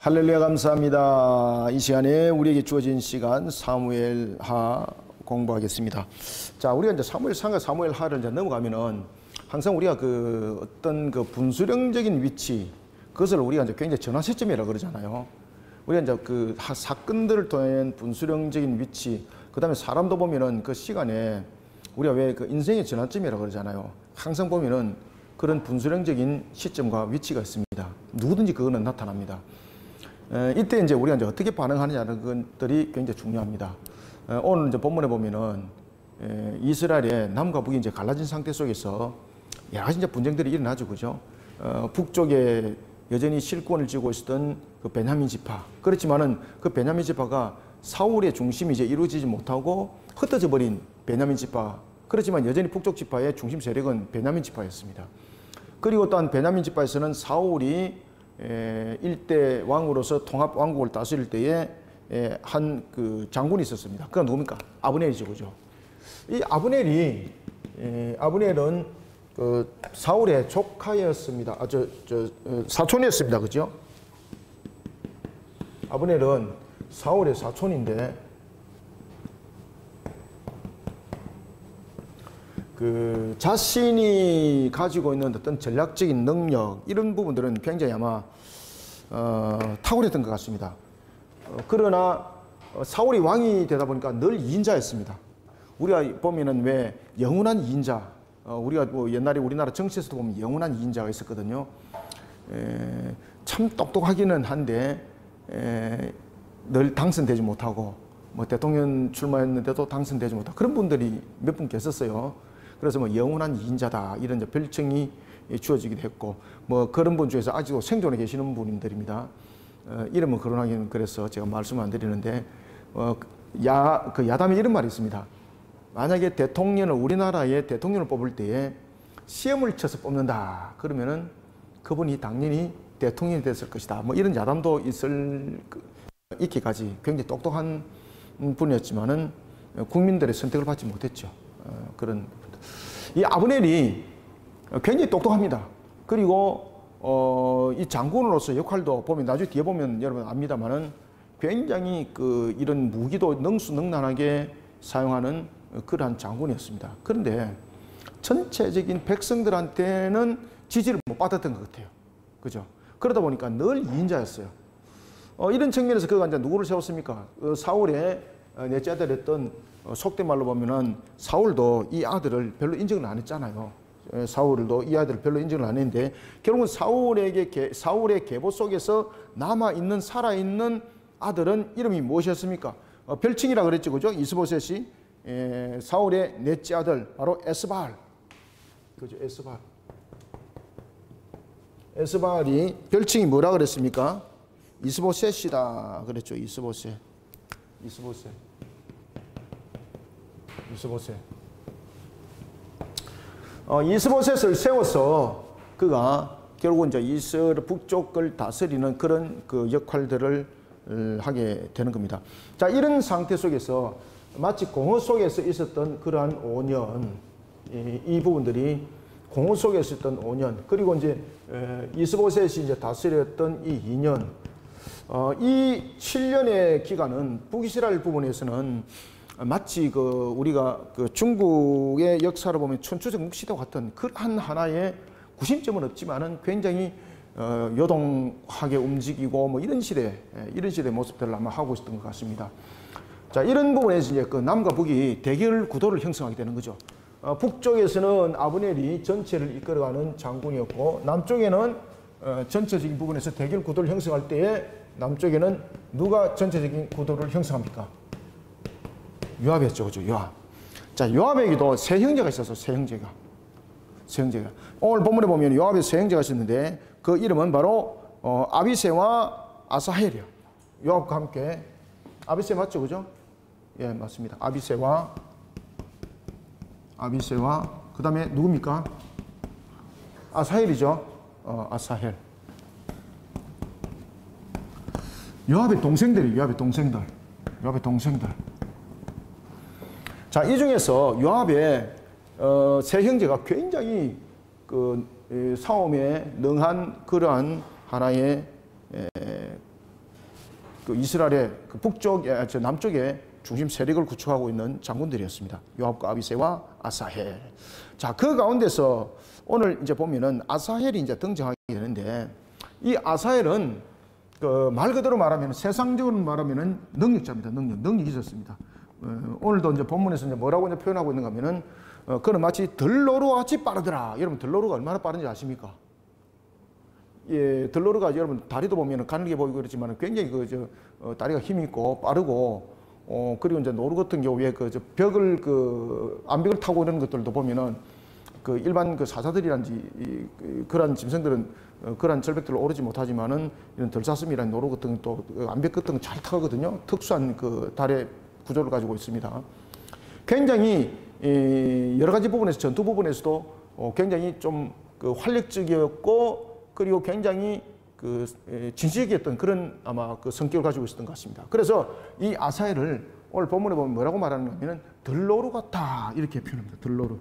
할렐루야, 감사합니다. 이 시간에 우리에게 주어진 시간 사무엘하 공부하겠습니다. 자, 우리가 이제 사무엘상과 사무엘하를 이제 넘어가면은 항상 우리가 그 어떤 그 분수령적인 위치, 그것을 우리가 이제 굉장히 전환 시점이라고 그러잖아요. 우리가 이제 그 사건들을 통한 분수령적인 위치, 그 다음에 사람도 보면은 그 시간에 우리가 왜 그 인생의 전환점이라고 그러잖아요. 항상 보면은 그런 분수령적인 시점과 위치가 있습니다. 누구든지 그거는 나타납니다. 이때 이제 우리가 이제 어떻게 반응하느냐는 것들이 굉장히 중요합니다. 오늘 이제 본문에 보면은 이스라엘의 남과 북이 이제 갈라진 상태 속에서 여러 가지 이제 분쟁들이 일어나죠, 그죠? 북쪽에 여전히 실권을 쥐고 있었던 그 베냐민 지파. 그렇지만은 그 베냐민 지파가 사울의 중심이 이제 이루어지지 못하고 흩어져 버린 베냐민 지파. 그렇지만 여전히 북쪽 지파의 중심 세력은 베냐민 지파였습니다. 그리고 또한 베냐민 지파에서는 사울이 일대 왕으로서 통합 왕국을 다스릴 때에 한 그 장군이 있었습니다. 그가 누굽니까? 아브넬이죠, 그죠? 이 아브넬은 그 사울의 조카였습니다. 사촌이었습니다, 그죠? 아브넬은 사울의 사촌인데 그 자신이 가지고 있는 어떤 전략적인 능력 이런 부분들은 굉장히 아마 탁월했던 것 같습니다. 그러나 사울이 왕이 되다 보니까 늘 2인자였습니다. 우리가 보면은 왜 영원한 2인자, 우리가 뭐 옛날에 우리나라 정치에서도 보면 영원한 2인자가 있었거든요. 참 똑똑하기는 한데 늘 당선되지 못하고 뭐 대통령 출마했는데도 당선되지 못하고 그런 분들이 몇 분 계셨어요. 그래서 뭐 영원한 2인자다 이런 이제 별칭이 주어지기도 했고 뭐 그런 분 중에서 아직도 생존해 계시는 분들입니다. 이름은 거론하기는 그래서 제가 말씀을 안 드리는데 야담이 이런 말이 있습니다. 만약에 대통령을 우리나라의 대통령을 뽑을 때에 시험을 쳐서 뽑는다 그러면은 그분이 당연히 대통령이 됐을 것이다. 뭐 이런 야담도 있기까지 굉장히 똑똑한 분이었지만은 국민들의 선택을 받지 못했죠. 그런 이 아브넬이 굉장히 똑똑합니다. 그리고 이 장군으로서 역할도 보면 나중에 뒤에 보면 여러분 압니다만은 굉장히 그 이런 무기도 능수능란하게 사용하는 그러한 장군이었습니다. 그런데 전체적인 백성들한테는 지지를 못 받았던 것 같아요. 그죠? 그러다 보니까 늘 2인자였어요. 이런 측면에서 그가 이제 누구를 세웠습니까? 사울의 넷째 아들이었던 속된 말로 보면은 사울도 이 아들을 별로 인정을 안 했잖아요. 사울도 이 아들을 별로 인정을 안 했는데 결국은 사울의 계보 속에서 남아있는 살아있는 아들은 이름이 무엇이었습니까? 별칭이라 그랬죠, 그죠? 이스보셋이 사울의 넷째 아들 바로 에스바알, 그죠? 에스바알이 별칭이 뭐라 그랬습니까? 이스보셋이다 그랬죠. 이스보셋. 이스보셋을 세워서 그가 결국 이제 이스라엘 북쪽을 다스리는 그런 그 역할들을 하게 되는 겁니다. 자, 이런 상태 속에서 마치 공허 속에서 있었던 그러한 5년, 이 부분들이 공허 속에 있었던 5년, 그리고 이제 이스보셋이 이제 다스렸던 이 2년, 이 7년의 기간은 북이스라엘 부분에서는 마치 그 우리가 그 중국의 역사를 보면 천추적 묵시도 같은 그한 하나의 구심점은 없지만은 굉장히 요동하게 움직이고 뭐 이런 시대의 모습들을 아마 하고 있었던 것 같습니다. 자, 이런 부분에서 이제 그 남과 북이 대결 구도를 형성하게 되는 거죠. 북쪽에서는 아브넬이 전체를 이끌어가는 장군이었고 남쪽에는 전체적인 부분에서 대결 구도를 형성할 때에 남쪽에는 누가 전체적인 구도를 형성합니까? 요압이었죠, 그죠? 요압. 자, 요압에게도 세 형제가 있어서 세 형제가. 오늘 본문에 보면 요압의 세 형제가 있었는데 그 이름은 바로 아비새와 아사헬이요. 요압과 함께 아비새 맞죠, 그죠? 예, 맞습니다. 아비새와 그 다음에 누굽니까? 아사헬이죠. 아사헬. 요압의 동생들이에요. 요압의 동생들. 자, 이 중에서 요압의 세 형제가 굉장히 그 싸움에 능한 그러한 하나의 그 이스라엘의 그 북쪽에, 저 남쪽에 중심 세력을 구축하고 있는 장군들이었습니다. 요압과 아비새와 아사헬. 자, 그 가운데서 오늘 이제 보면은 아사헬이 이제 등장하게 되는데, 이 아사헬은 그 말 그대로 말하면, 세상적으로 말하면은 능력자입니다. 능력이 있었습니다. 오늘도 이제 본문에서 이제 뭐라고 이제 표현하고 있는가 하면은, 그는 마치 들로루 같이 빠르더라. 여러분, 들로루가 얼마나 빠른지 아십니까? 예, 들로루가 여러분 다리도 보면 가늘게 보이고 그렇지만 굉장히 다리가 힘 있고 빠르고, 그리고 이제 노루 같은 경우에 벽을 암벽을 타고 이런 것들도 보면은 그 일반 그 사자들이란지 그런 짐승들은 그런 절벽들을 오르지 못하지만은 이런 들사슴이라는 노루 같은 또 암벽 같은 거 잘 타거든요. 특수한 그 달의 구조를 가지고 있습니다. 굉장히 여러 가지 부분에서, 전투 부분에서도 굉장히 좀 그 활력적이었고, 그리고 굉장히 그 진취적이었던 그런 아마 그 성격을 가지고 있었던 것 같습니다. 그래서 이 아사헬을 오늘 본문에 보면 뭐라고 말하는가 하면은 들로루 같다 이렇게 표현합니다. 들로루.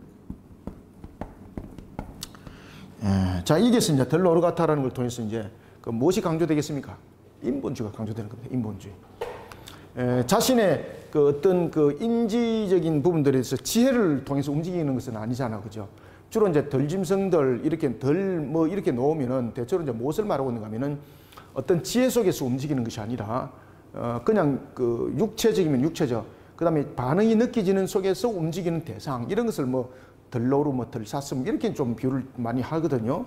자, 이게서 이제 들로루 같다라는 걸 통해서 이제 그 무엇이 강조되겠습니까? 인본주의가 강조되는 겁니다. 인본주의. 자신의 그 어떤 그 인지적인 부분들에서 지혜를 통해서 움직이는 것은 아니잖아, 그죠? 주로 이제 덜짐승들 이렇게 뭐 이렇게 놓으면은 대체로 이제 무엇을 말하고 있는가 하면은 어떤 지혜 속에서 움직이는 것이 아니라 그냥 그 육체적이면 육체적, 그 다음에 반응이 느껴지는 속에서 움직이는 대상, 이런 것을 뭐 들로루, 뭐 들사슴 이렇게 좀 비유를 많이 하거든요.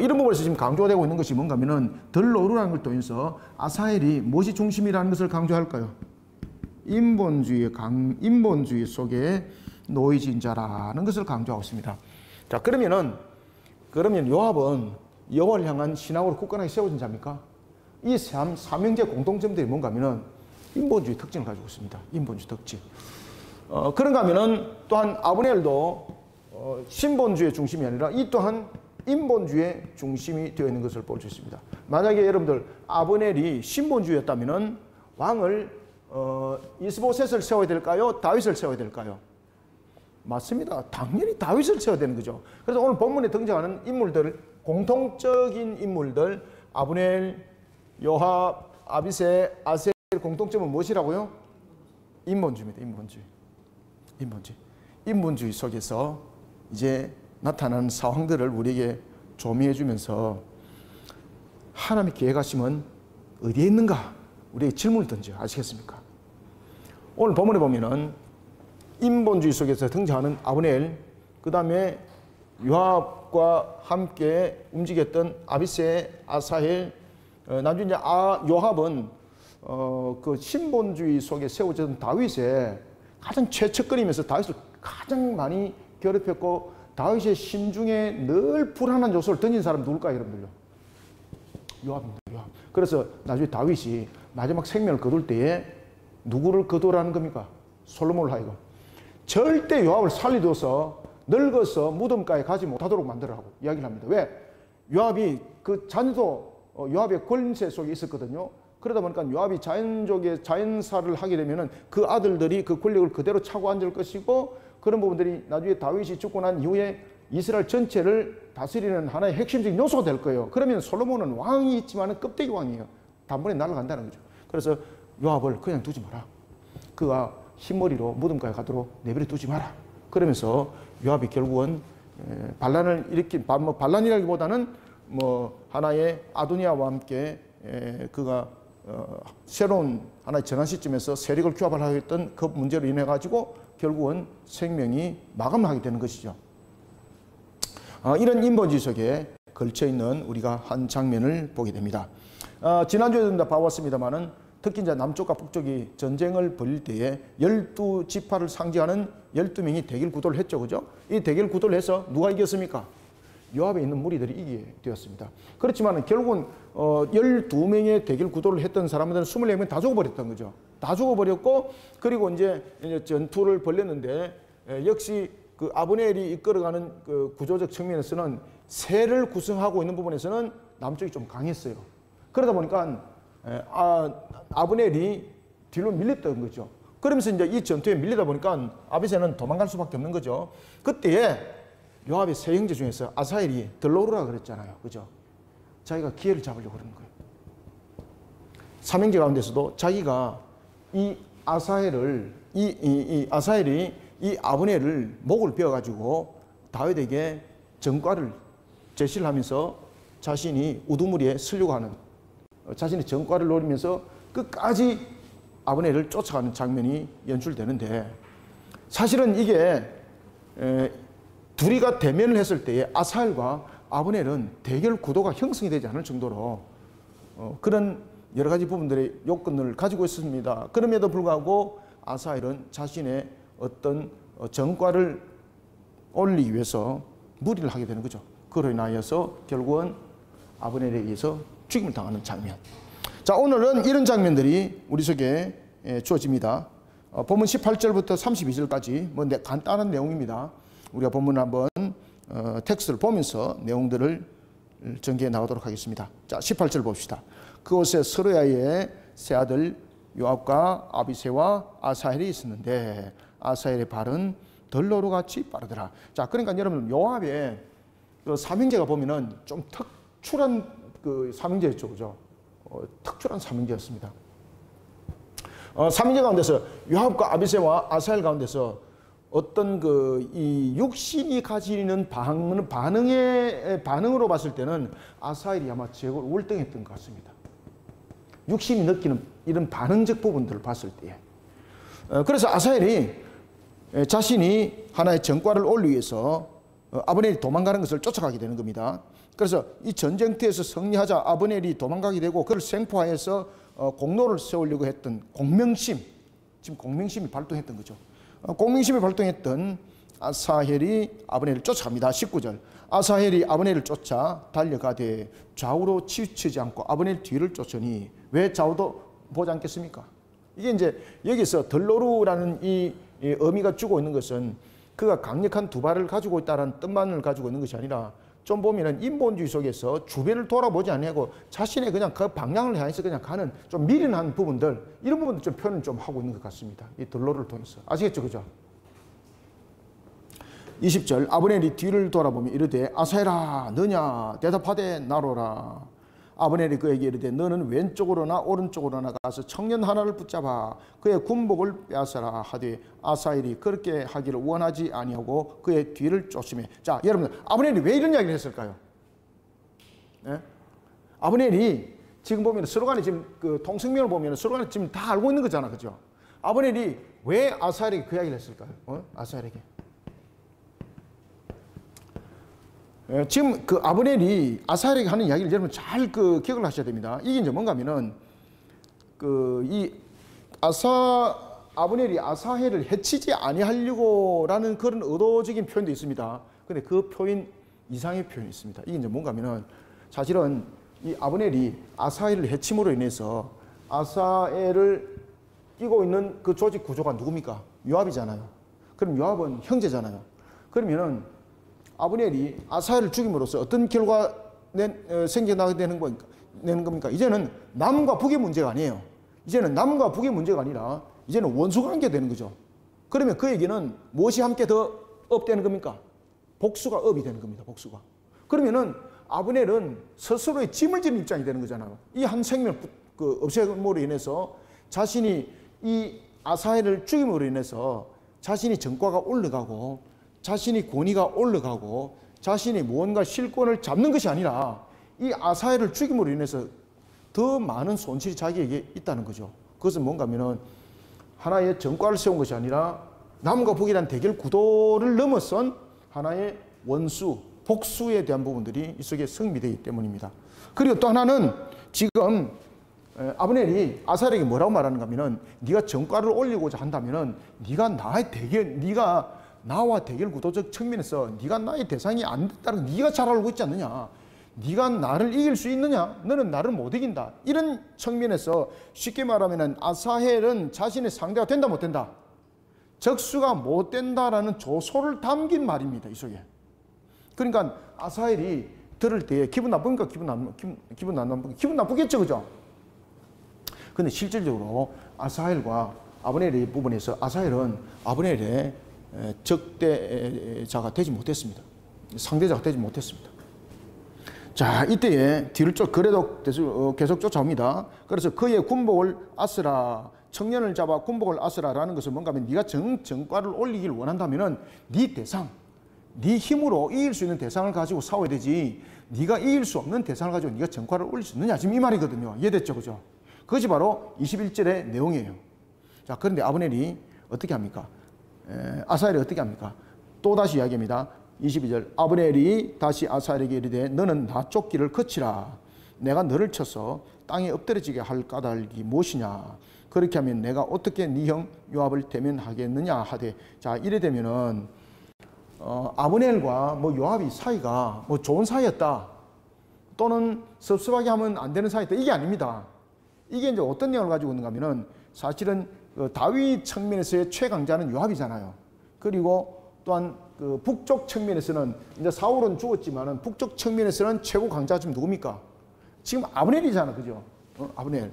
이런 부분에서 지금 강조되고 있는 것이 뭔가 하면은 들로루라는 걸 통해서 아사헬이 무엇이 중심이라는 것을 강조할까요? 인본주의 속에 놓여진 자라는 것을 강조하고 있습니다. 자, 그러면 요압은 여호와를 향한 신앙으로 굳건하게 세워진 자입니까? 이 삼형제 공통점들이 뭔가 하면은 인본주의 특징을 가지고 있습니다. 인본주의 특징. 그런가 하면은 또한 아브넬도 신본주의 중심이 아니라 이 또한 인본주의 중심이 되어 있는 것을 볼 수 있습니다. 만약에 여러분들 아브넬이 신본주의였다면은 왕을 이스보셋을 세워야 될까요? 다윗을 세워야 될까요? 맞습니다. 당연히 다윗을 세워야 되는 거죠. 그래서 오늘 본문에 등장하는 인물들, 공통적인 인물들, 아브넬, 요압, 아비새, 아셀 공통점은 무엇이라고요? 인본주의입니다. 인본주의 속에서 이제 나타나는 상황들을 우리에게 조미해 주면서 하나님의 계획하심은 어디에 있는가? 우리에게 질문을 던져. 아시겠습니까? 오늘 본문에 보면은 인본주의 속에서 등장하는 아브넬, 그 다음에 요압과 함께 움직였던 아비새, 아사헬, 나중에 이제 요압은 그 신본주의 속에 세워진 다윗의 가장 최척거리면서 다윗을 가장 많이 괴롭혔고, 다윗의 심중에 늘 불안한 요소를 던진 사람이 누굴까요, 여러분들요? 요압입니다. 요압. 그래서 나중에 다윗이 마지막 생명을 거둘 때에 누구를 거두라는 겁니까? 솔로몬을 하여금 절대 요압을 살려둬서 늙어서 무덤가에 가지 못하도록 만들라고 이야기를 합니다. 왜? 요압이 그 자녀도 요압의 권세 속에 있었거든요. 그러다 보니까 요압이 자연사를 하게 되면은 그 아들들이 그 권력을 그대로 차고 앉을 것이고, 그런 부분들이 나중에 다윗이 죽고 난 이후에 이스라엘 전체를 다스리는 하나의 핵심적인 요소가 될 거예요. 그러면 솔로몬은 왕이 있지만 껍데기 왕이에요. 단번에 날아간다는 거죠. 그래서 요압을 그냥 두지 마라. 그가 흰머리로 무덤가에 가도록 내버려 두지 마라. 그러면서 요압이 결국은 반란을 일으킨, 반란이라기보다는 뭐 하나의 아도니아와 함께 그가 새로운 하나의 전환 시점에서 세력을 규합을 하고 있던 그 문제로 인해 가지고 결국은 생명이 마감하게 되는 것이죠. 이런 인본주의 속에 걸쳐 있는 우리가 한 장면을 보게 됩니다. 지난주에도 다 봐왔습니다만은 특히 이제 남쪽과 북쪽이 전쟁을 벌일 때에 12지파를 상징하는 12명이 대결 구도를 했죠. 그죠? 이 대결 구도를 해서 누가 이겼습니까? 요압에 있는 무리들이 이기게 되었습니다. 그렇지만 결국은 12명의 대결 구도를 했던 사람들은 24명 다 죽어버렸던 거죠. 다 죽어버렸고, 그리고 이제 전투를 벌였는데 역시 그 아브넬이 이끌어가는 그 구조적 측면에서는 세를 구성하고 있는 부분에서는 남쪽이 좀 강했어요. 그러다 보니까 아브넬이 뒤로 밀렸던 거죠. 그러면서 이제 이 전투에 밀리다 보니까 아비새는 도망갈 수밖에 없는 거죠. 그때에 요압의 세 형제 중에서 아사헬이 들로루라 그랬잖아요. 그죠? 자기가 기회를 잡으려고 그러는 거예요. 삼형제 가운데서도 자기가 이 아사헬을 이 아사헬이 이 아브넬을 목을 베어가지고 다윗에게 전과를 제시를 하면서 자신이 우두머리에 쓰려고 하는, 자신의 전과를 노리면서 끝까지 아브넬을 쫓아가는 장면이 연출되는데, 사실은 이게 둘이가 대면을 했을 때에 아사헬과 아브넬은 대결 구도가 형성이 되지 않을 정도로 그런 여러 가지 부분들의 요건을 가지고 있습니다. 그럼에도 불구하고 아사헬은 자신의 어떤 전과를 올리기 위해서 무리를 하게 되는 거죠. 그로 인하여서 결국은 아브넬에 의해서 죽임을 당하는 장면. 자, 오늘은 이런 장면들이 우리 속에 주어집니다. 본문 18절부터 32절까지 뭐 간단한 내용입니다. 우리가 본문 한번 텍스트를 보면서 내용들을 전개해 나가도록 하겠습니다. 자, 18절 봅시다. 그곳에 스루야의 세 아들 요압과 아비새와 아사헬이 있었는데 아사헬의 발은 덜러루같이 빠르더라. 자, 그러니까 여러분 요압의 그 삼형제가 보면은 좀 특출한 그 삼형제였죠, 그죠? 특출한 삼형제였습니다. 삼형제 가운데서 요압과 아비새와 아사헬 가운데서 어떤 이 육신이 가지는 반응으로 봤을 때는 아사헬이 아마 최고 월등했던 것 같습니다. 육신이 느끼는 이런 반응적 부분들을 봤을 때에. 그래서 아사헬이 자신이 하나의 전과를 올리기 위해서 아브넬이 도망가는 것을 쫓아가게 되는 겁니다. 그래서 이 전쟁터에서 승리하자 아브넬이 도망가게 되고 그를 생포하여서 공로를 세우려고 했던 공명심, 지금 공명심이 발동했던 거죠. 공명심이 발동했던 아사헬이 아브넬을 쫓아갑니다. 19절. 아사헬이 아브넬을 쫓아 달려가되 좌우로 치우치지 않고 아브넬 뒤를 쫓으니 왜 좌우도 보지 않겠습니까? 이게 이제 여기서 덜로루라는 이 의미가 주고 있는 것은 그가 강력한 두 발을 가지고 있다는 뜻만을 가지고 있는 것이 아니라 좀 보면은 인본주의 속에서 주변을 돌아보지 아니하고 자신의 그냥 그 방향을 향해서 그냥 가는 좀 미련한 부분들, 이런 부분들 좀 표현을 좀 하고 있는 것 같습니다. 이 덜로루를 통해서. 아시겠죠? 그죠? 20절. 아브넬이 뒤를 돌아보며 이르되 아사헬아 너냐 대답하되 나로라. 아브넬이 그에게 이르되 너는 왼쪽으로나 오른쪽으로나 가서 청년 하나를 붙잡아 그의 군복을 빼앗아라 하되 아사헬이 그렇게 하기를 원하지 아니하고 그의 뒤를 쫓으며. 자, 여러분 아브넬이 왜 이런 이야기를 했을까요? 네? 아브넬이 지금 보면 서로 간에 지금 그 통성명을 보면 서로 간에 지금 다 알고 있는 거잖아, 그죠? 아브넬이 왜 아사헬에게 그 이야기를 했을까요? 아사헬에게. 지금 그 아브넬이 아사헬에게 하는 이야기를 여러분 잘 기억을 하셔야 됩니다. 이게 이제 뭔가 하면은 아브넬이 아사헬을 해치지 아니하려고라는 그런 의도적인 표현도 있습니다. 근데 그 표현 이상의 표현이 있습니다. 이게 이제 뭔가 하면은 사실은 이 아브넬이 아사헬을 해침으로 인해서 아사헬을 끼고 있는 그 조직 구조가 누굽니까? 요압이잖아요. 그럼 요압은 형제잖아요. 그러면은 아브넬이 아사헬을 죽임으로써 어떤 결과가 생겨나게 되는 겁니까? 이제는 남과 북의 문제가 아니에요. 이제는 남과 북의 문제가 아니라 이제는 원수관계가 되는 거죠. 그러면 그에게는 무엇이 함께 더 업되는 겁니까? 복수가 업이 되는 겁니다. 복수가. 그러면은 아브넬은 스스로의 짐을 지는 입장이 되는 거잖아요. 이 한 생명 없앰으로 인해서 자신이 이 아사헬을 죽임으로 인해서 자신이 전과가 올라가고 자신이 권위가 올라가고 자신이 무언가 실권을 잡는 것이 아니라 이 아사헬을 죽임으로 인해서 더 많은 손실이 자기에게 있다는 거죠. 그것은 뭔가 하면은 하나의 전과를 세운 것이 아니라 남과 북이란 대결 구도를 넘어선 하나의 원수, 복수에 대한 부분들이 이 속에 성미되기 때문입니다. 그리고 또 하나는 지금 아브넬이 아사헬에게 뭐라고 말하는가 하면은 네가 전과를 올리고자 한다면은 네가 나와 대결 구도적 측면에서 네가 나의 대상이 안 됐다는 걸 네가 잘 알고 있지 않느냐. 네가 나를 이길 수 있느냐. 너는 나를 못 이긴다. 이런 측면에서 쉽게 말하면 아사헬은 자신의 상대가 된다 못 된다. 적수가 못 된다라는 조소를 담긴 말입니다. 이 속에. 그러니까 아사헬이 들을 때 기분 나쁩니까? 기분 나쁘겠죠. 그죠? 근데 실질적으로 아사헬과 아브넬의 부분에서 아사헬은 아브넬의 적대자가 되지 못했습니다. 상대자가 되지 못했습니다. 자, 이때에 뒤를 그래도 계속 쫓아옵니다. 그래서 그의 군복을 아스라, 청년을 잡아 군복을 아스라라는 것은 뭔가 하면 네가 정과를 올리길 원한다면은 네 대상, 네 힘으로 이길 수 있는 대상을 가지고 싸워야 되지, 네가 이길 수 없는 대상을 가지고 네가 정과를 올릴 수 있느냐, 지금 이 말이거든요. 이해됐죠? 그죠? 그것이 바로 21절의 내용이에요. 자, 그런데 아브넬이 어떻게 합니까? 아사헬이 어떻게 합니까? 또 다시 이야기합니다. 22절, 아브넬이 다시 아사헬에게 이르되 너는 나 쫓기를 거치라. 내가 너를 쳐서 땅에 엎드러지게 할 까닭이 무엇이냐? 그렇게 하면 내가 어떻게 네 형 요압을 대면하겠느냐 하되. 자, 이래 되면은 아브넬과 뭐 요압이 사이가 뭐 좋은 사이였다, 또는 섭섭하게 하면 안 되는 사이였다, 이게 아닙니다. 이게 이제 어떤 내용을 가지고 있는가 하면은 사실은 다윗 측면에서의 최강자는 요압이잖아요. 그리고 또한 그 북쪽 측면에서는 이제 사울은 죽었지만은 북쪽 측면에서는 최고 강자가 지금 누굽니까? 지금 아브넬이잖아, 그죠? 아브넬.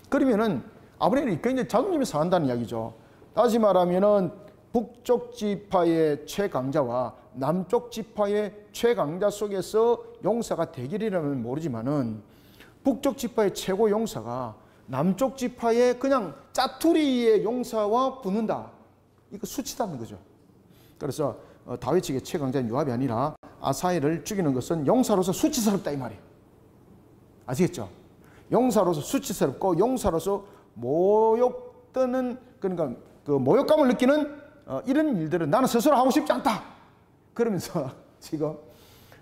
그러면은 아브넬이 굉장히 자존심이 상한다는 이야기죠. 다시 말하면은 북쪽 지파의 최강자와 남쪽 지파의 최강자 속에서 용사가 대결이라면 모르지만은 북쪽 지파의 최고 용사가 남쪽 지파의 그냥 짜투리의 용사와 붙는다, 이거 수치다는 거죠. 그래서 다윗 측의 최강자인 요압이 아니라 아사헬을 죽이는 것은 용사로서 수치스럽다, 이 말이에요. 아시겠죠? 용사로서 수치스럽고 용사로서 모욕 떠는, 그러니까 그 모욕감을 느끼는 이런 일들은 나는 스스로 하고 싶지 않다, 그러면서 지금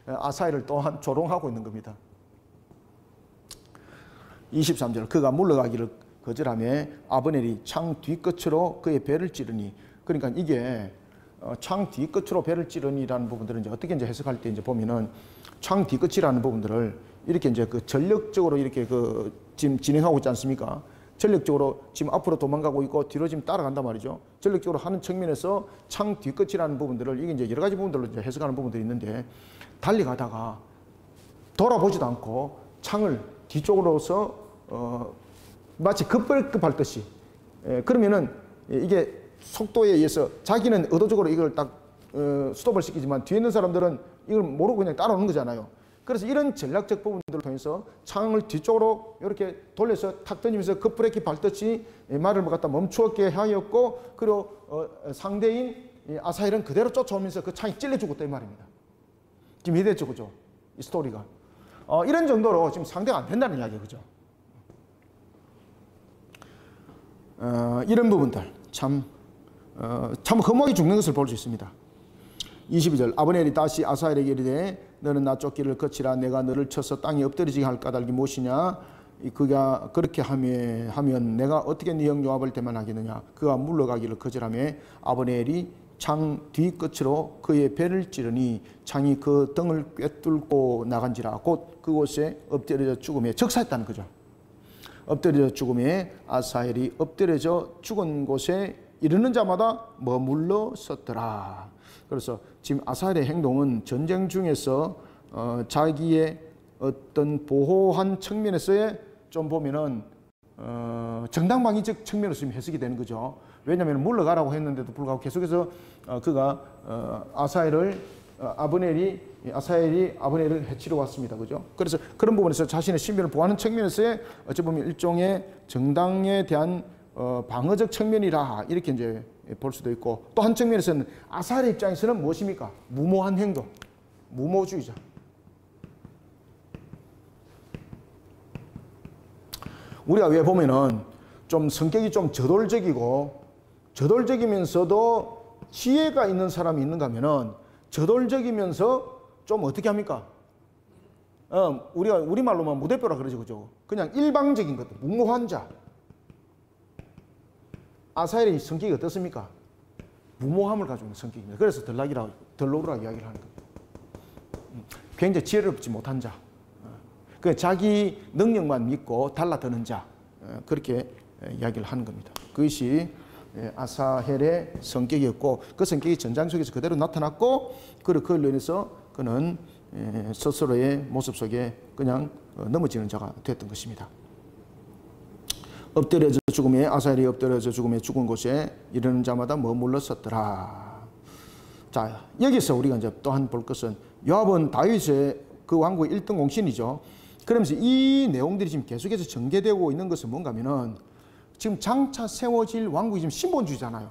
아사헬을 또한 조롱하고 있는 겁니다. 23절, 그가 물러가기를 거절하며 아브넬이 창 뒤끝으로 그의 배를 찌르니. 그러니까 이게 창 뒤끝으로 배를 찌르니라는 부분들은 이제 어떻게 이제 해석할 때 이제 보면은 창 뒤끝이라는 부분들을 이렇게 이제 그 전력적으로 이렇게 그 지금 진행하고 있지 않습니까? 전력적으로 지금 앞으로 도망가고 있고 뒤로 지금 따라간단 말이죠. 전력적으로 하는 측면에서 창 뒤끝이라는 부분들을, 이게 이제 여러 가지 부분들로 이제 해석하는 부분들이 있는데, 달려가다가 돌아보지도 않고 창을 뒤쪽으로서 마치 급발급할 듯이, 그러면은 이게 속도에 의해서 자기는 의도적으로 이걸 딱 스톱을 시키지만 뒤에 있는 사람들은 이걸 모르고 그냥 따라오는 거잖아요. 그래서 이런 전략적 부분들을 통해서 창을 뒤쪽으로 이렇게 돌려서 탁 던지면서 급브레이크 밟듯이 말을 갖다 멈추었게 하였고, 그리고 상대인 아사헬은 그대로 쫓아오면서 그 창이 찔려 죽었다, 이 말입니다. 지금 이해됐죠? 그죠? 이 스토리가. 이런 정도로 지금 상대가 안 된다는 이야기예요. 그죠? 이런 부분들 참 허무하게 죽는 것을 볼 수 있습니다. 22절, 아브넬이 다시 아사헬에게 이르되 너는 나 쫓기를 거치라. 내가 너를 쳐서 땅에 엎드리지게 할 까닭이 무엇이냐? 그가 그렇게 하면 내가 어떻게 네 형 요압을 대면하겠느냐? 그가 물러가기를 거절하며 아브넬이 창 뒤끝으로 그의 배를 찌르니 창이 그 등을 꿰뚫고 나간지라. 곧 그곳에 엎드려져 죽음에, 적사했다는 거죠. 엎드려져 죽음에 아사헬이 엎드려져 죽은 곳에 이르는 자마다 머물러 섰더라. 그래서 지금 아사헬의 행동은 전쟁 중에서 자기의 어떤 보호한 측면에서의 좀 보면은 정당방위적 측면으로 지금 해석이 되는 거죠. 왜냐하면 물러가라고 했는데도 불구하고 계속해서 그가 아사헬이 아브넬을 해치러 왔습니다. 그죠? 그래서 그런 부분에서 자신의 신변을 보호하는 측면에서의 어찌 보면 일종의 정당에 대한 방어적 측면이라, 이렇게 이제 볼 수도 있고, 또 한 측면에서는 아사헬의 입장에서는 무엇입니까? 무모한 행동, 무모주의자. 우리가 왜 보면은 좀 성격이 좀 저돌적이면서도 지혜가 있는 사람이 있는가 하면은 저돌적이면서 좀 어떻게 합니까? 우리가 우리말로만 무대뼈라 그러죠. 그죠? 그냥 일방적인 것들, 무모한 자. 아사헬의 성격이 어떻습니까? 무모함을 가지고 있는 성격입니다. 그래서 덜로루라 이야기를 하는 겁니다. 굉장히 지혜롭지 못한 자. 자기 능력만 믿고 달라드는 자. 그렇게 이야기를 하는 겁니다. 그것이 아사헬의 성격이었고, 그 성격이 전장 속에서 그대로 나타났고, 그걸로 인해서 그는 스스로의 모습 속에 그냥 넘어지는 자가 됐던 것입니다. 엎드려져 죽음에, 아사헬이 엎드려져 죽음에 죽은 곳에 이르는 자마다 머물러 섰더라. 자, 여기서 우리가 이제 또한 볼 것은 요압은 다윗의 그 왕국의 1등 공신이죠. 그러면서 이 내용들이 지금 계속해서 전개되고 있는 것은 뭔가 하면은 지금 장차 세워질 왕국이 지금 신본주의잖아요.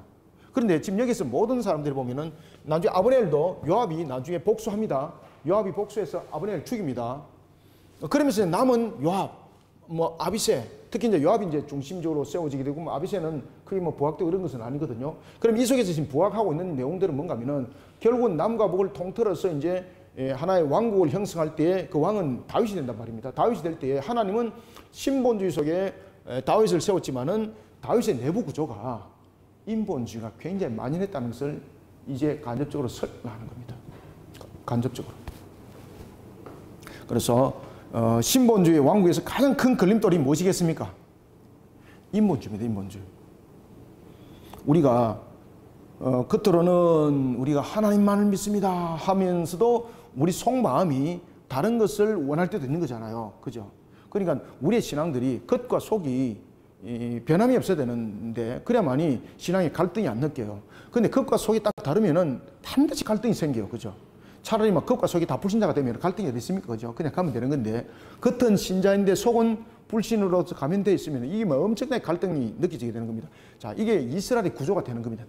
그런데 지금 여기서 모든 사람들이 보면은 나중에 아브넬도 요압이 나중에 복수합니다. 요압이 복수해서 아브넬을 죽입니다. 그러면서 남은 요압, 뭐 아비새, 특히 이제 요압이 이제 중심적으로 세워지게 되고 뭐 아비새는 크게 뭐 부학되고 이런 것은 아니거든요. 그럼 이 속에서 지금 부학하고 있는 내용들은 뭔가 하면은 결국은 남과 북을 통틀어서 이제 하나의 왕국을 형성할 때에 그 왕은 다윗이 된단 말입니다. 다윗이 될 때에 하나님은 신본주의 속에 다윗을 세웠지만은 다윗의 내부 구조가 인본주의가 굉장히 만연했다는 것을 이제 간접적으로 설명하는 겁니다. 간접적으로. 그래서 신본주의 왕국에서 가장 큰 걸림돌이 무엇이겠습니까? 인본주의입니다. 인본주의. 우리가 겉으로는 우리가 하나님만을 믿습니다 하면서도 우리 속마음이 다른 것을 원할 때도 있는 거잖아요. 그죠? 그러니까 우리의 신앙들이 겉과 속이 변함이 없어야 되는데 그래야만이 신앙에 갈등이 안 느껴요. 근데 겉과 속이 딱 다르면은 반드시 갈등이 생겨요. 그죠? 차라리 막 겉과 속이 다 불신자가 되면 갈등이 어디 있습니까? 그죠? 그냥 가면 되는 건데 겉은 신자인데 속은 불신으로서 감염되어 있으면 이게 뭐 엄청나게 갈등이 느껴지게 되는 겁니다. 자, 이게 이스라엘의 구조가 되는 겁니다.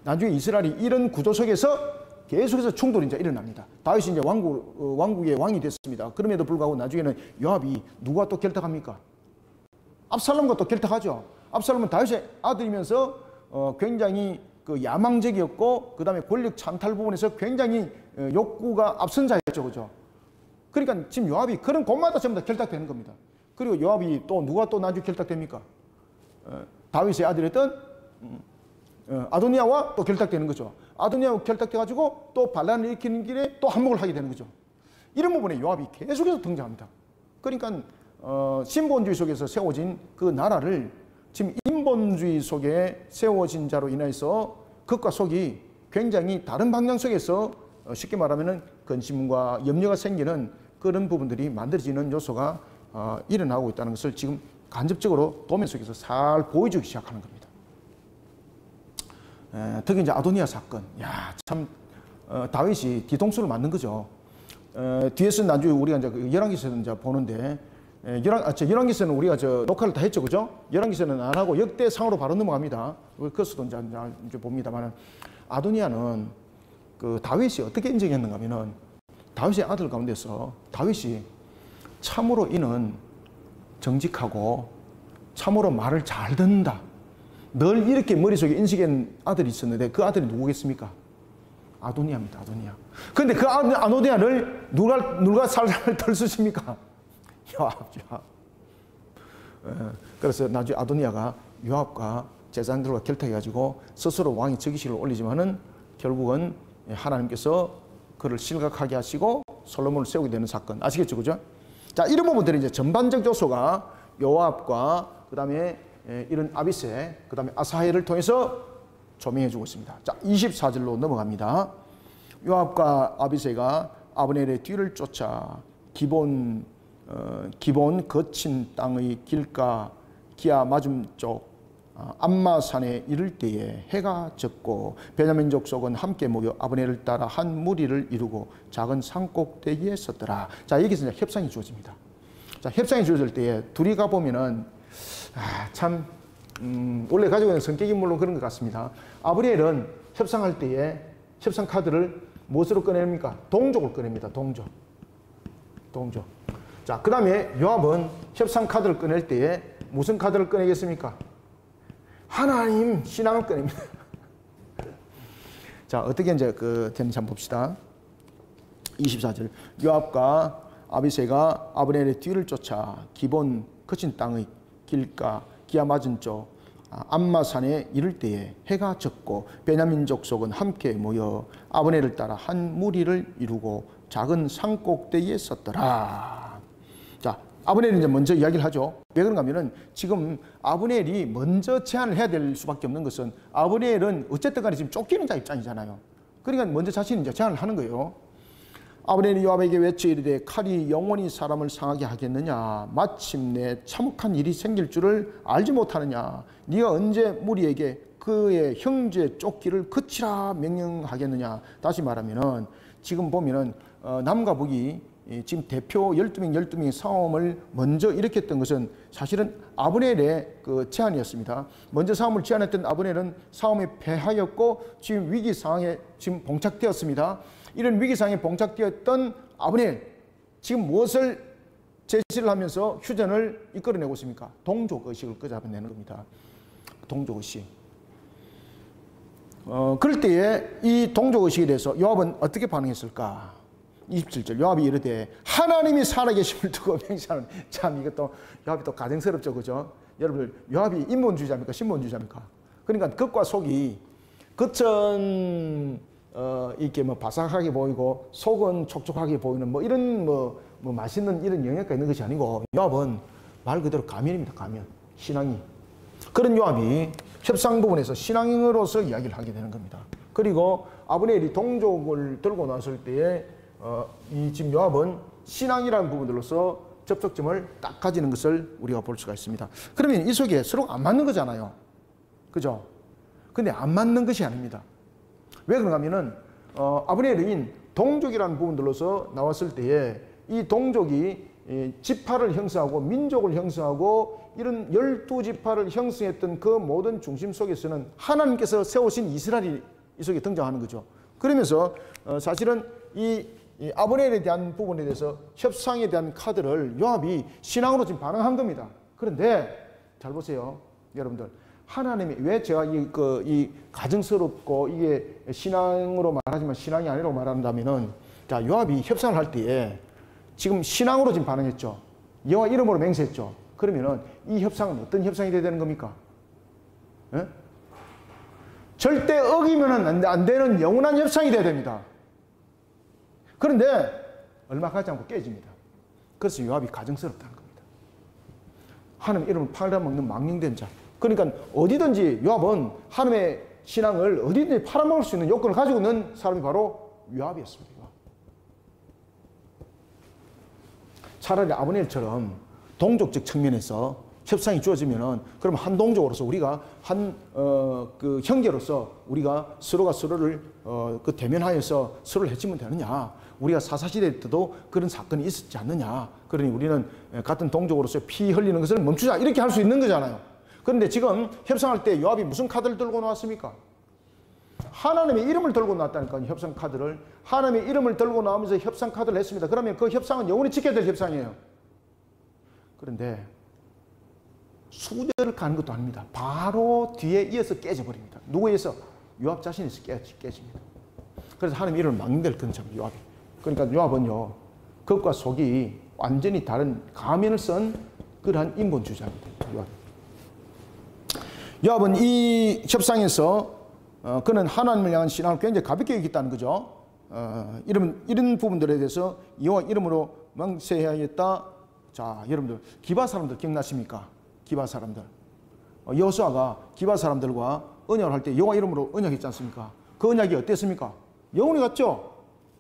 나중에 이스라엘이 이런 구조 속에서 계속해서 충돌이 이제 일어납니다. 다윗이 이제 왕국의 왕이 됐습니다. 그럼에도 불구하고 나중에는 요압이 누가 또 결탁합니까? 압살롬과 또 결탁하죠. 압살롬은 다윗의 아들이면서 굉장히 그 야망적이었고 그 다음에 권력 찬탈 부분에서 굉장히 욕구가 앞선 자였죠. 그죠? 그러니까 지금 요압이 그런 곳마다 전부 다 결탁되는 겁니다. 그리고 요압이 또 누가 또 나중에 결탁됩니까? 다윗의 아들이었던 아도니아와 또 결탁되는 거죠. 아도니아와 결탁돼가지고 또 반란을 일으키는 길에 또 한몫을 하게 되는 거죠. 이런 부분에 요압이 계속해서 등장합니다. 그러니까 신본주의 속에서 세워진 그 나라를 지금 인본주의 속에 세워진 자로 인해서 겉과 속이 굉장히 다른 방향 속에서 쉽게 말하면 근심과 염려가 생기는 그런 부분들이 만들어지는 요소가 일어나고 있다는 것을 지금 간접적으로 도면 속에서 살 보여주기 시작하는 겁니다. 특히 이제 아도니아 사건, 참 다윗이 뒤통수를 맞는 거죠. 뒤에서 나중에 우리가 이제 열왕기서는 이제 보는데 열왕기서는 우리가 녹화를 다 했죠, 그죠? 열왕기서는 안 하고 역대상으로 바로 넘어갑니다. 그것도 이제 봅니다만 아도니아는 그 다윗이 어떻게 인정했는가 하면은 다윗의 아들 가운데서 다윗이 참으로 이는 정직하고 참으로 말을 잘 듣는다. 늘 이렇게 머릿속에 인식한 아들이 있었는데 그 아들이 누구겠습니까? 아도니아입니다. 아도니아. 근데 그 아도니아를 누가 살살 털수십니까? 요압. 그래서 나중에 아도니아가 요압과 제사장들과 결탁해가지고 스스로 왕이 즉위식을 올리지만은 결국은 하나님께서 그를 실각하게 하시고 솔로몬을 세우게 되는 사건 아시겠죠, 그죠? 자, 이런 부분들이 이제 전반적 요소가 요압과 그 다음에 이런 아비새, 그 다음에 아사헬을 통해서 조명해주고 있습니다. 자, 24절로 넘어갑니다. 요압과 아비새가 아브넬의 뒤를 쫓아 기본 거친 땅의 길가 기아 맞은쪽 암마산에 이를 때에 해가 졌고 베냐민 족속은 함께 모여 아브넬을 따라 한 무리를 이루고 작은 산꼭대기에 섰더라. 자, 여기서 이제 협상이 주어집니다. 자, 협상이 주어질 때에 둘이 가보면은 원래 가지고 있는 성격이 물론 그런 것 같습니다. 아브넬은 협상할 때에 협상 카드를 무엇으로 꺼냅니까? 동족을 꺼냅니다. 동족. 자, 그 다음에 요압은 협상 카드를 꺼낼 때에 무슨 카드를 꺼내겠습니까? 하나님 신앙을 꺼냅니다. 자, 어떻게 이제 되는지 한번 봅시다. 24절. 요압과 아비새가 아브넬의 뒤를 쫓아 기본 거친 땅의 길가 기아 맞은 쪽 암마산에 이를 때에 해가 졌고 베냐민 족속은 함께 모여 아브넬을 따라 한 무리를 이루고 작은 산꼭대기에 섰더라. 자, 아브넬이 이제 먼저 이야기를 하죠. 왜 그런가 하면은 지금 아브넬이 먼저 제안을 해야 될 수밖에 없는 것은 아브넬은 어쨌든 간에 지금 쫓기는 자 입장이잖아요. 그러니까 먼저 자신이 이제 제안을 하는 거예요. 아브넬이 요압에게 외쳐 이르되 칼이 영원히 사람을 상하게 하겠느냐? 마침내 참혹한 일이 생길 줄을 알지 못하느냐? 네가 언제 무리에게 그의 형제 쫓기를 그치라 명령하겠느냐? 다시 말하면은 지금 보면은 남과 북이 지금 대표 12명의 싸움을 먼저 일으켰던 것은 사실은 아브넬의 그 제안이었습니다. 먼저 싸움을 제안했던 아브넬은 싸움에 패하였고 지금 위기 상황에 지금 봉착되었습니다. 이런 위기 상황에 봉착되었던 아브넬, 지금 무엇을 제시를 하면서 휴전을 이끌어내고 있습니까? 동족의식을 끄잡아내는 겁니다. 동족의식. 그럴 때에 이 동족의식에 대해서 요압은 어떻게 반응했을까? 27절 요압이 이르되 하나님이 살아계심을 두고 맹세하는. 참 이것도 요압이 또 가정스럽죠, 그죠? 여러분 요압이 인본주의자입니까, 신본주의자입니까? 그러니까 겉과 속이 겉은 이렇게 뭐 바삭하게 보이고 속은 촉촉하게 보이는 뭐 이런 뭐 맛있는 이런 영역가 있는 것이 아니고 요압은 말 그대로 가면입니다. 가면. 신앙이. 그런 요압이 협상 부분에서 신앙으로서 이야기를 하게 되는 겁니다. 그리고 아브넬이 동족을 들고 나섰을 때에 이 지금 요압은 신앙이라는 부분들로서 접촉점을 딱 가지는 것을 우리가 볼 수가 있습니다. 그러면 이 속에 서로 안 맞는 거잖아요. 그죠? 근데 안 맞는 것이 아닙니다. 왜 그런가 하면은 아브넬은 동족이라는 부분들로서 나왔을 때에 이 동족이 지파를 형성하고 민족을 형성하고 이런 12지파를 형성했던 그 모든 중심 속에서는 하나님께서 세우신 이스라엘이 이 속에 등장하는 거죠. 그러면서 사실은 이 아브넬에 대한 부분에 대해서 협상에 대한 카드를 요압이 신앙으로 지금 반응한 겁니다. 그런데 잘 보세요, 여러분들. 하나님이 왜 제가 이 가증스럽고 이게 신앙으로 말하지만 신앙이 아니라고 말한다면은, 자, 요압이 협상을 할 때에 지금 신앙으로 지금 반응했죠. 여호와 이름으로 맹세했죠. 그러면은 이 협상은 어떤 협상이 돼야 되는 겁니까? 예? 절대 어기면은 안 되는 영원한 협상이 돼야 됩니다. 그런데 얼마 가지 않고 깨집니다. 그래서 요압이 가증스럽다는 겁니다. 하나님 이름을 팔아먹는 망령된 자. 그러니까 어디든지 요압은 하나님의 신앙을 어디든지 팔아먹을 수 있는 요건을 가지고 있는 사람이 바로 요압이었습니다. 차라리 아브넬처럼 동족적 측면에서 협상이 주어지면은 그럼 한 동족으로서 우리가 그 형제로서 우리가 서로가 서로를 그 대면하여서 서로를 해치면 되느냐? 우리가 사사시대 때도 그런 사건이 있었지 않느냐? 그러니 우리는 같은 동족으로서 피 흘리는 것을 멈추자, 이렇게 할 수 있는 거잖아요. 그런데 지금 협상할 때 요압이 무슨 카드를 들고 나왔습니까? 하나님의 이름을 들고 나왔다니까요. 협상 카드를. 하나님의 이름을 들고 나오면서 협상 카드를 했습니다. 그러면 그 협상은 영원히 지켜야 될 협상이에요. 그런데 수절을 가는 것도 아닙니다. 바로 뒤에 이어서 깨져버립니다. 누구에 의해서? 요압 자신에서 깨집니다. 그래서 하나님 이름을 망령될 건 참 요압이. 그러니까 요압은요, 겉과 속이 완전히 다른 가면을 쓴 그러한 인본주의자입니다. 요압은 이 협상에서 그는 하나님을 향한 신앙을 굉장히 가볍게 여겼다는 거죠. 이런 부분들에 대해서 여호와 이름으로 맹세하였다. 자, 여러분들 기바 사람들 기억나십니까? 기바 사람들. 여호수아가 기바 사람들과 언약을 할 때 여호와 이름으로 언약했지 않습니까? 그 언약이 어땠습니까? 영원히 갔죠.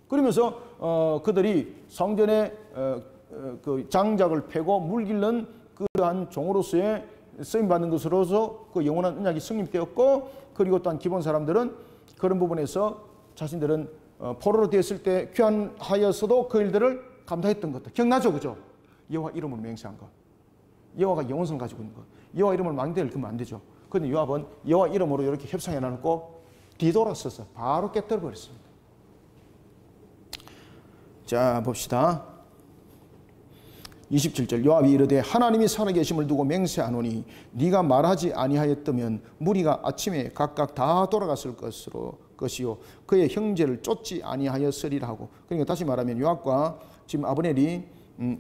그러면서 그들이 성전에 그 장작을 패고 물길른 그러한 종으로서의 쓰임받는 것으로서 그 영원한 언약이 성립되었고, 그리고 또한 기본 사람들은 그런 부분에서 자신들은 포로로 되었을 때 귀환하여서도 그 일들을 감당했던 것들 기억나죠? 그죠? 여호와 이름으로 맹세한 것, 여호와가 영원성을 가지고 있는 것, 여호와 이름을 망대를 그면 안 되죠. 그런데 요압은 여호와 이름으로 이렇게 협상해 놔놓고 뒤돌아서서 바로 깨뜨려 버렸습니다. 자, 봅시다. 27절 요압이 이르되 하나님이 살아계심을 두고 맹세하노니 네가 말하지 아니하였다면 무리가 아침에 각각 다 돌아갔을 것이요 그의 형제를 쫓지 아니하였으리라 하고. 그러니까 다시 말하면 요압과 지금 아브넬이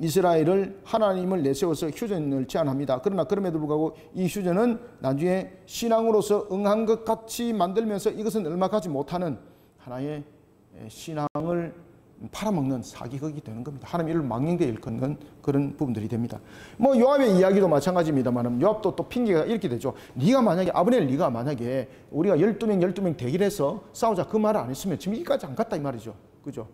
이스라엘을 하나님을 내세워서 휴전을 제안합니다. 그러나 그럼에도 불구하고 이 휴전은 나중에 신앙으로서 응한 것 같이 만들면서 이것은 얼마 가지 못하는 하나의 신앙을 팔아먹는 사기극이 되는 겁니다. 하나님 이를 망령되게 일컫는 그런 부분들이 됩니다. 뭐 요압의 이야기도 마찬가지입니다만 요압도 또 핑계가 이렇게 되죠. 네가 만약에 아브넬 네가 만약에 우리가 12명 대기를 해서 싸우자 그 말을 안 했으면 지금 여기까지 안 갔다 이 말이죠. 그죠?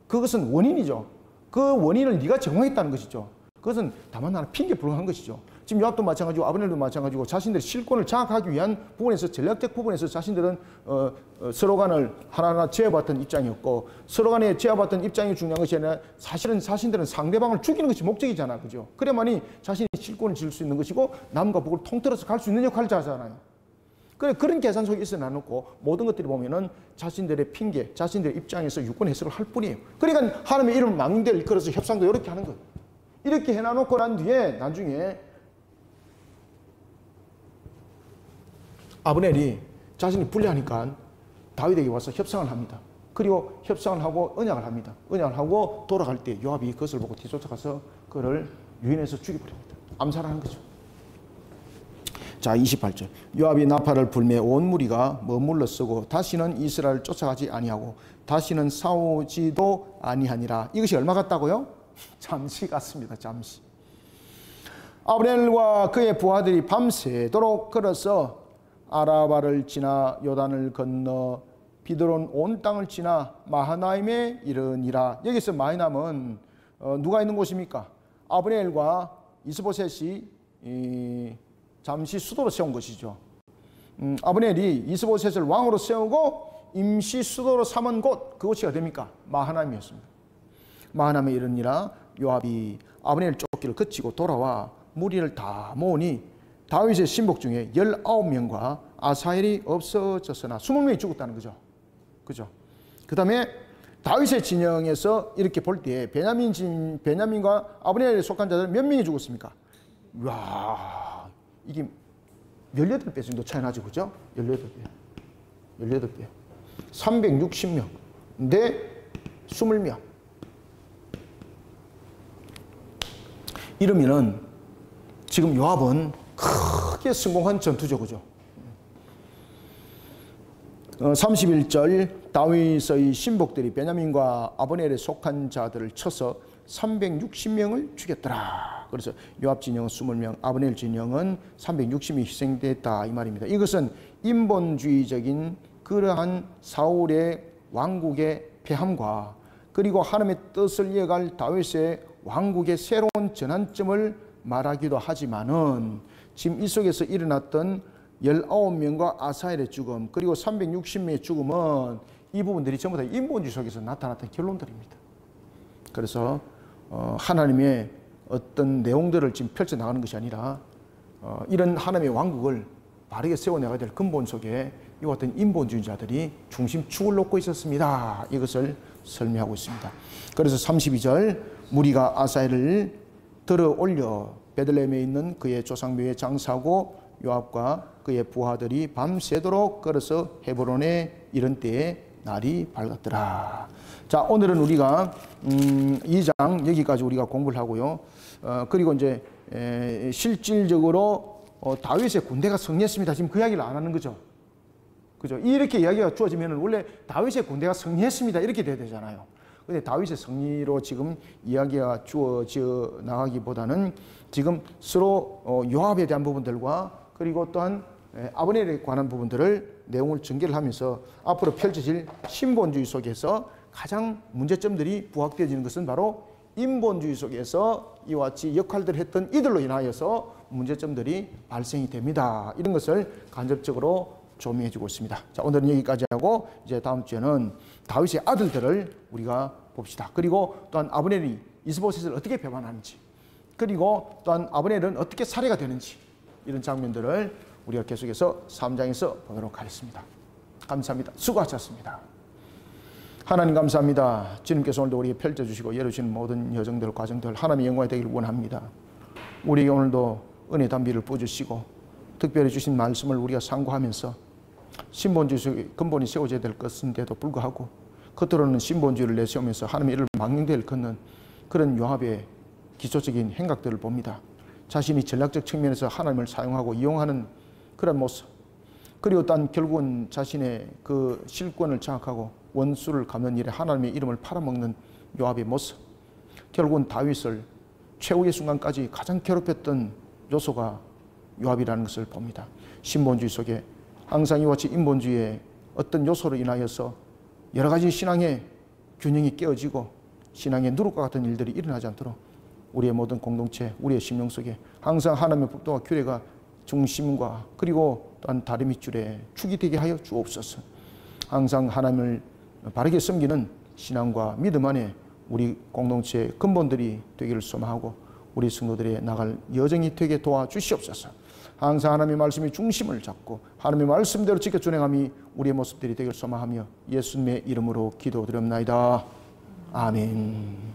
그것은 원인이죠. 그 원인을 네가 정황했다는 것이죠. 그것은 다만 하나 핑계 불응한 것이죠. 지금 요압도 마찬가지고 아브넬도 마찬가지고 자신들의 실권을 장악하기 위한 부분에서 전략적 부분에서 자신들은 서로 간을 하나하나 제어받던 입장이었고 서로 간에 제어받던 입장이 중요한 것이 아니라 사실은 자신들은 상대방을 죽이는 것이 목적이잖아. 그죠? 그래야만이 자신이 실권을 질 수 있는 것이고 남과 북을 통틀어서 갈 수 있는 역할을 하잖아요. 그런 계산 속에 있어 놔놓고 모든 것들이 보면은 자신들의 핑계, 자신들의 입장에서 유권 해석을 할 뿐이에요. 그러니까 하나님의 이름을 망령되게 일컬어서 협상도 이렇게 하는 거예요. 이렇게 해놔놓고 난 뒤에 나중에 아브넬이 자신이 불리하니까 다윗에게 와서 협상을 합니다. 그리고 협상을 하고 언약을 합니다. 언약을 하고 돌아갈 때 요압이 그것을 보고 뒤쫓아가서 그를 유인해서 죽여버립니다. 암살하는 거죠. 자, 28절. 요압이 나팔을 불매 온 무리가 머물러 서고 다시는 이스라엘을 쫓아가지 아니하고 다시는 싸우지도 아니하니라. 이것이 얼마 같다고요? 잠시 같습니다. 잠시. 아브넬과 그의 부하들이 밤새도록 걸어서 아라바를 지나 요단을 건너 비드론 온 땅을 지나 마하나임에 이르니라. 여기서 마하나임은 누가 있는 곳입니까? 아브넬과 이스보셋이 잠시 수도로 세운 것이죠. 아브넬이 이스보셋을 왕으로 세우고 임시 수도로 삼은 곳, 그곳이 어디입니까? 마하나임이었습니다. 마하나임에 이르니라. 요압이 아브넬 쫓기를 그치고 돌아와 무리를 다 모으니 다윗의 신복 중에 19명과 아사헬이 없어졌으나 20명이 죽었다는 거죠. 그죠? 그 다음에 다윗의 진영에서 이렇게 볼 때 베냐민과 아브넬에 속한 자들 몇 명이 죽었습니까? 와, 이게 18배 정도 차이 나죠. 그죠? 18배. 360명. 대 20명. 이러면은 지금 요압은 크게 성공한 전투죠. 그죠? 31절 다윗의 신복들이 베냐민과 아브넬에 속한 자들을 쳐서 360명을 죽였더라. 그래서 요압 진영은 20명, 아브넬 진영은 360명이 희생됐다 이 말입니다. 이것은 인본주의적인 그러한 사울의 왕국의 패함과 그리고 하나님의 뜻을 이어갈 다윗의 왕국의 새로운 전환점을 말하기도 하지만은 지금 이 속에서 일어났던 19명과 아사헬의 죽음 그리고 360명의 죽음은 이 부분들이 전부 다 인본주의 속에서 나타났던 결론들입니다. 그래서 하나님의 어떤 내용들을 지금 펼쳐나가는 것이 아니라 이런 하나님의 왕국을 바르게 세워나가야 될 근본 속에 이와 같은 인본주의자들이 중심축을 놓고 있었습니다. 이것을 설명하고 있습니다. 그래서 32절 무리가 아사헬을 들어 올려 베들레헴에 있는 그의 조상묘에 장사하고 요압과 그의 부하들이 밤새도록 걸어서 헤브론에 이른 때에 날이 밝았더라. 자, 오늘은 우리가 2장 여기까지 우리가 공부를 하고요. 그리고 이제 실질적으로 다윗의 군대가 승리했습니다. 지금 그 이야기를 안 하는 거죠. 그죠? 이렇게 이야기가 주어지면 원래 다윗의 군대가 승리했습니다. 이렇게 돼야 되잖아요. 근데 다윗의 승리로 지금 이야기가 주어져 나가기보다는 지금 서로 요압에 대한 부분들과 그리고 또한 아브넬에 관한 부분들을 내용을 전개를 하면서 앞으로 펼쳐질 신본주의 속에서 가장 문제점들이 부각되어지는 것은 바로 인본주의 속에서 이와 같이 역할들을 했던 이들로 인하여서 문제점들이 발생이 됩니다. 이런 것을 간접적으로 조명해 주고 있습니다. 자, 오늘은 여기까지 하고 이제 다음 주에는 다윗의 아들들을 우리가 봅시다. 그리고 또한 아브넬이 이스보셋을 어떻게 배반하는지 그리고 또한 아브넬은 어떻게 살해가 되는지 이런 장면들을 우리가 계속해서 3장에서 보도록 하겠습니다. 감사합니다. 수고하셨습니다. 하나님 감사합니다. 주님께서 오늘도 우리에게 펼쳐주시고 열어주시는 모든 여정들, 과정들 하나님의 영광이 되기를 원합니다. 우리에게 오늘도 은혜 담비를 부어주시고 특별히 주신 말씀을 우리가 상고하면서 신본주의 근본이 세워져야 될 것인데도 불구하고 겉으로는 신본주의를 내세우면서 하나님의 이를 망령되게 걷는 그런 요압의 기초적인 행각들을 봅니다. 자신이 전략적 측면에서 하나님을 사용하고 이용하는 그런 모습, 그리고 또 결국은 자신의 그 실권을 장악하고 원수를 갚는 일에 하나님의 이름을 팔아먹는 요압의 모습, 결국은 다윗을 최후의 순간까지 가장 괴롭혔던 요소가 요압이라는 것을 봅니다. 신본주의 속에 항상 이와 같이 인본주의의 어떤 요소로 인하여서 여러 가지 신앙의 균형이 깨어지고 신앙의 누룩과 같은 일들이 일어나지 않도록 우리의 모든 공동체, 우리의 심령 속에 항상 하나님의 법도와 규례가 중심과 그리고 또한 다리 밑줄에 축이 되게 하여 주옵소서. 항상 하나님을 바르게 섬기는 신앙과 믿음 안에 우리 공동체의 근본들이 되기를 소망하고 우리 성도들의 나갈 여정이 되게 도와주시옵소서. 항상 하나님의 말씀이 중심을 잡고 하나님의 말씀대로 지켜 준행함이 우리의 모습들이 되기를 소망하며 예수님의 이름으로 기도드립나이다. 아멘.